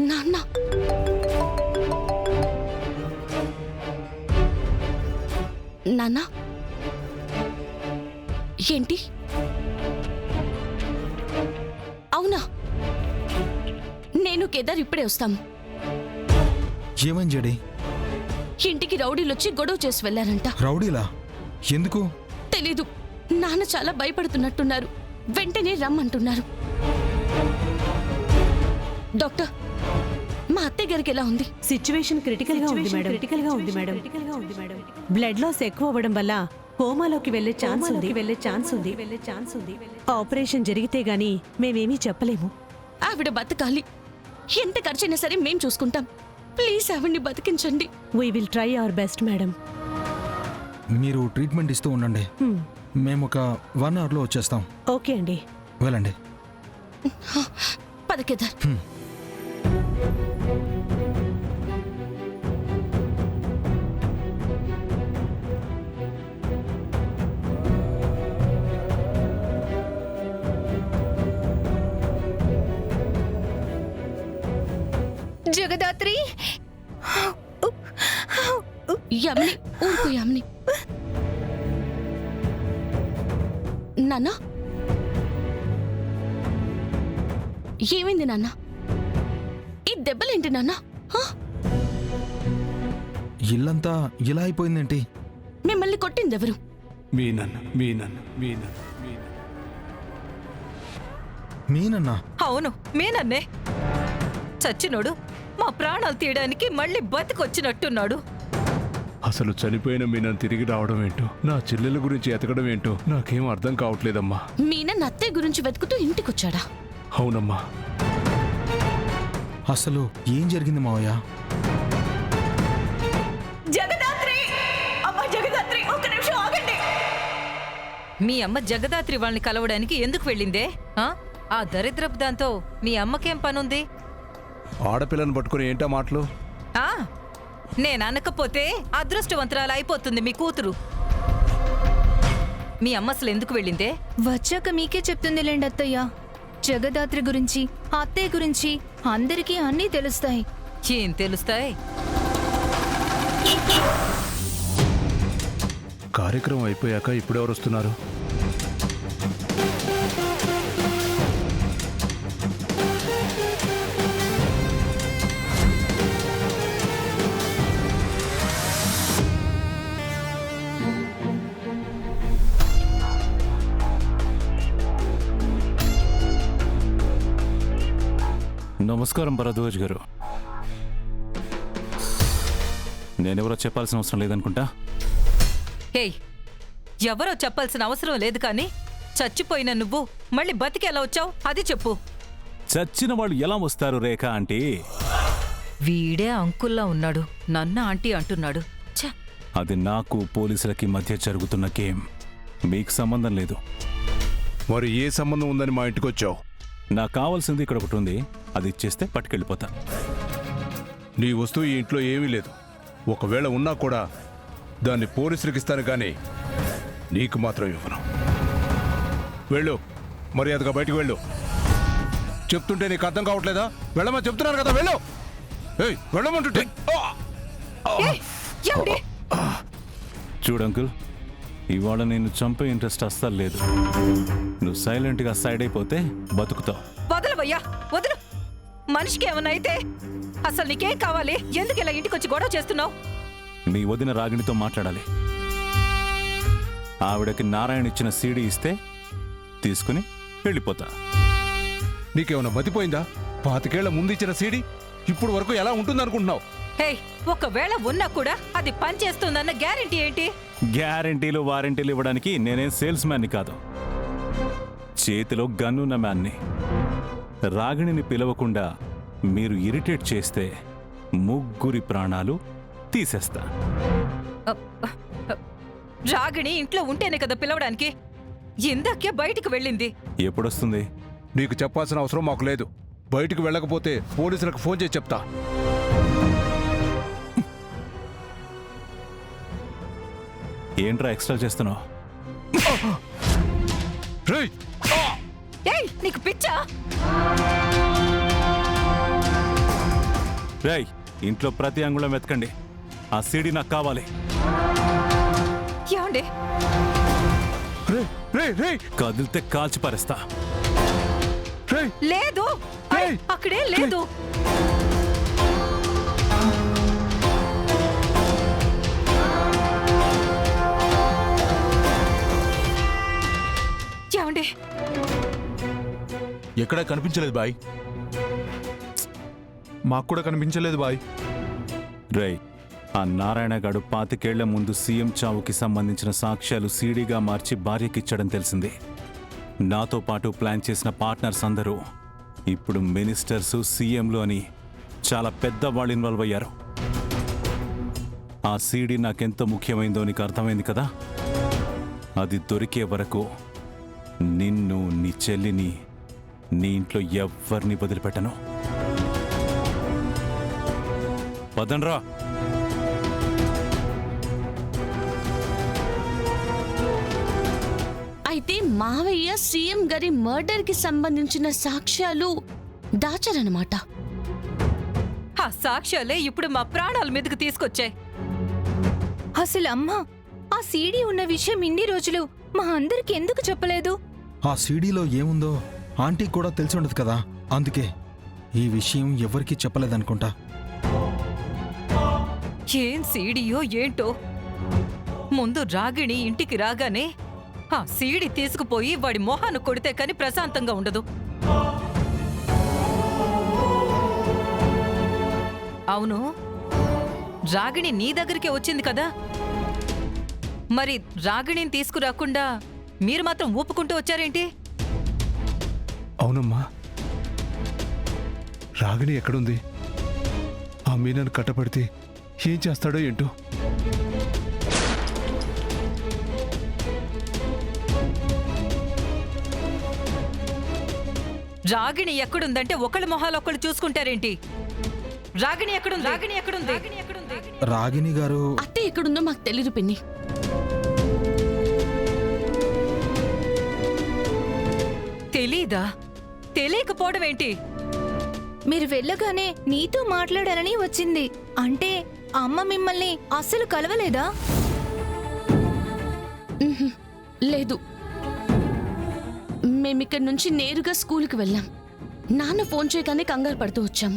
నాన్న నాన్న ఏంటి? అవునా? నేను కేదార్ ఇప్పుడే వస్తాం. ఏమైంది జడి? ఇంటికి రౌడీలొచ్చి గొడవ చేసి వెళ్లారంట. రౌడీలా? ఎందుకు? తెలీదు. నాన్న చాలా భయపడుతున్నట్టున్నారు. వెంటనే రమ్మంటున్నారు. డాక్టర్, మా అత్తయ్య గారికి ఎలా ఉంది? సిచ్యువేషన్ క్రిటికల్ గా ఉంది మేడం. బ్లడ్ లాస్ ఎక్కువ అవ్వడం వల్ల కోమాలోకి వెళ్లే ఛాన్స్ ఉంది. ఆపరేషన్ జరిగితే గానీ మేమేమీ చెప్పలేము. ఆవిడ బతకాలి. ఎంత ఖర్చైనా సరే మేం చూసుకుంటాం. ప్లీజ్ ఆవిడ్ని బతికించండి. We will try our best madam. మీరు ట్రీట్మెంట్ ఇస్తూ ఉండండి. మేము ఒక 1 అవర్లో వచ్చేస్తాం. ఓకే అండి. వెళ్ళండి. పద కేదార్. జగదాత్రి, యమిని, ఊరుకో యమిని. నాన్న, ఏమైంది నాన్న? ఈ దెబ్బలేంటి నాన్న? ఇల్లంతా ఇలా అయిపోయిందేంటి? మిమ్మల్ని కొట్టిందెవరు? మీనన్నా? అవును మీనన్నే. చచ్చినోడు మా ప్రాణాలు తీయడానికి మళ్ళీ బతికొచ్చినట్టున్నాడు. అసలు చనిపోయిన మీనని తిరిగి రావడం ఏంటో, నా చెల్లెల గురించి ఎతకడం ఏంటో నాకేం అర్థం కావట్లేదమ్మా. మీన అత్తయ్య గురించి వెతుకుతూ ఇంటికొచ్చాడా? అవునమ్మా. అసలు ఏం జరిగింది మావయ్య? జగదాత్రి, అమ్మ జగదాత్రి, ఒక్క నిమిషం ఆగండి. మీ అమ్మ జగదాత్రి వాళ్ళని కలవడానికి ఎందుకు వెళ్ళిందే? ఆ దరిద్రపు దాంతో మీ అమ్మకేం పనుంది? ఆడపిల్లని పట్టుకుని ఏంటా మాటలు? నేను అనకపోతే అదృష్టవంతురాలు అయిపోతుంది మీ కూతురు. మీ అమ్మ అసలు ఎందుకు వెళ్ళిందే? వచ్చాక మీకే చెప్తుందిలేండి అత్తయ్య. జగదాత్రి గురించి, అత్తయ్య గురించి అందరికీ అన్నీ తెలుస్తాయి. ఏం తెలుస్తాయి? కార్యక్రమం అయిపోయాక ఇప్పుడెవరు వస్తున్నారు? నమస్కారం భరద్వాజ్ గారు. నేనెవరో చెప్పాల్సిన అవసరం లేదనుకుంటా. హేయ్, ఎవరో చెప్పాల్సిన అవసరం లేదు కానీ చచ్చిపోయిన నువ్వు మళ్ళీ బతికి ఎలా వచ్చావు అది చెప్పు. చచ్చిన వాళ్ళు ఎలా వస్తారు రేఖ ఆంటీ? వీడే అంకుల్లా ఉన్నాడు, నన్ను ఆంటీ అంటున్నాడు. ఛ! అది నాకు పోలీసులకి మధ్య జరుగుతున్న గేమ్. మీకు సంబంధం లేదు. మరి ఏ సంబంధం ఉందని మా ఇంటికి వచ్చావు? నాకు కావాల్సింది ఇక్కడ ఒకటి ఉంది, అది ఇచ్చేస్తే పట్టుకెళ్ళిపోతా. నీ వస్తువు ఈ ఇంట్లో ఏమీ లేదు. ఒకవేళ ఉన్నా కూడా దాన్ని పోలీసులకు ఇస్తాను కానీ నీకు మాత్రం ఇవ్వను. వెళ్ళు, మర్యాదగా బయటికి వెళ్ళు. చెప్తుంటే నీకు అర్థం కావట్లేదా? వెళ్ళమని చెప్తున్నాను కదా, వెళ్ళు. వెళ్ళమంటుంటే చూడు అంకుల్, ఇవాళ నేను చంపే ఇంట్రెస్ట్ అస్సలు లేదు. నువ్వు సైలెంట్గా సైడ్ అయిపోతే బతుకుతావు. వదలవయ్యా, వదలు. మనిషికి ఏమన్నా అయితే అసలు నీకేం కావాలి? ఎందుకు ఇలా ఇంటికి వచ్చి గొడవ చేస్తున్నావు? మీ వదిన రాగిణితో మాట్లాడాలి. ఆవిడకి నారాయణ ఇచ్చిన సీడీ ఇస్తే తీసుకుని వెళ్ళిపోతా. నీకేమన్నా మతిపోయిందా? 25 ఏళ్ల ముందు ఇచ్చిన సీడీ ఇప్పుడు వరకు ఎలా ఉంటుందనుకుంటున్నావు? హే, ఒకవేళ ఉన్నా కూడా అది పనిచేస్తుందన్న గ్యారెంటీ ఏంటి? గ్యారెంటీలు వారంటీలు ఇవ్వడానికి నేనేం సేల్స్ మ్యాన్ని కాదు. చేతిలో గన్నున్న మ్యాన్ని. రాగిణిని పిలవకుండా మీరు ఇరిటేట్ చేస్తే ముగ్గురి ప్రాణాలు తీసేస్తా. రాగిణి ఇంట్లో ఉంటేనే కదా పిలవడానికి. ఇందాకే బయటికి వెళ్ళింది. ఎప్పుడొస్తుంది? నీకు చెప్పాల్సిన అవసరం మాకు లేదు. బయటికి వెళ్ళకపోతే పోలీసులకు ఫోన్ చేసి చెప్తా. ఏంట్రా ఎక్స్ట్రా చేస్తున్నావు? నీకు పిచ్చా? రేయ్, ఇంట్లో ప్రతి అంగుళం వెతకండి. ఆ సీడీ నాకు కావాలి. ఏమండి? రే రే రే కదిలితే కాల్చి పారేస్తా. రే లేదు, ఏయ్! అక్కడే లేదు. ఏమండి? ఎక్కడా కనిపించలేదు బాయ్. మాకు కూడా కనిపించలేదు బాయ్. రేయ్, ఆ నారాయణగాడు 25 ఏళ్ల ముందు సీఎం చావుకి సంబంధించిన సాక్ష్యాలు సీడీగా మార్చి భార్యకిచ్చడం తెలిసింది. నాతో పాటు ప్లాన్ చేసిన పార్ట్నర్స్ అందరూ ఇప్పుడు మినిస్టర్సు, సీఎంలు అని చాలా పెద్ద వాళ్ళు ఇన్వాల్వ్ అయ్యారు. ఆ సీడీ నాకెంత ముఖ్యమైందో నీకు అర్థమైంది కదా. అది దొరికే వరకు నిన్ను, నీ చెల్లిని, నీ ఇంట్లో ఎవ్వరిని వదిలిపెట్టను. పదండ్రా. అయితే మావయ్య సీఎం గారి మర్డర్ కి సంబంధించిన సాక్ష్యాలు దాచారన్నమాట. ఆ సాక్ష్యాలే ఇప్పుడు మా ప్రాణాల మీదకి తీసుకొచ్చాయి. అసలు అమ్మ ఆ సీడీ ఉన్న విషయం ఇన్ని రోజులు మా అందరికి ఎందుకు చెప్పలేదు? ఆ సీడీలో ఏముందో ఆంటీకి కూడా తెలిసి ఉండదు కదా, అందుకే ఈ విషయం ఎవరికీ చెప్పలేదనుకుంటా. ఏం సీడీయో ఏంటో. ముందు రాగిణి ఇంటికి రాగానే ఆ సీడీ తీసుకుపోయి వాడి మొహాన్ని కొడితే కాని ప్రశాంతంగా ఉండదు. అవును, రాగిణి నీ దగ్గరికే వచ్చింది కదా, మరి రాగిణిని తీసుకురాకుండా మీరు మాత్రం ఊపుకుంటూ వచ్చారేంటి? అవునమ్మా, రాగిణి ఎక్కడుంది? ఆ మీనాను కట్టపడితే ఏం చేస్తాడో ఏంటో. రాగిణి ఎక్కడుందంటే ఒకళ్ళ మొహాలు ఒకళ్ళు చూసుకుంటారేంటి? రాగిణి ఎక్కడుంది? రాగిణి ఎక్కడుంది? రాగిణి గారు అత్తే ఎక్కడుందో మాకు తెలీదు పిన్ని. తెలీదా? తెలియకపోవడం ఏంటి? మీరు వెళ్ళగానే నీతో మాట్లాడాలని వచ్చింది. అంటే అమ్మ మిమ్మల్ని అస్సలు కలవలేదా? లేదు, మేమిక్కడి నుంచి నేరుగా స్కూల్కి వెళ్ళాం. నాన్న ఫోన్ చేయగానే కంగారు పడుతూ వచ్చాం.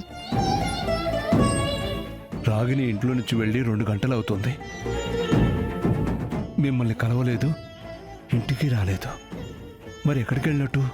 రాగిణి ఇంట్లో నుంచి వెళ్ళి 2 గంటలు అవుతుంది. మిమ్మల్ని కలవలేదు, ఇంటికి రాలేదు. మరి ఎక్కడికి వెళ్ళినట్టు?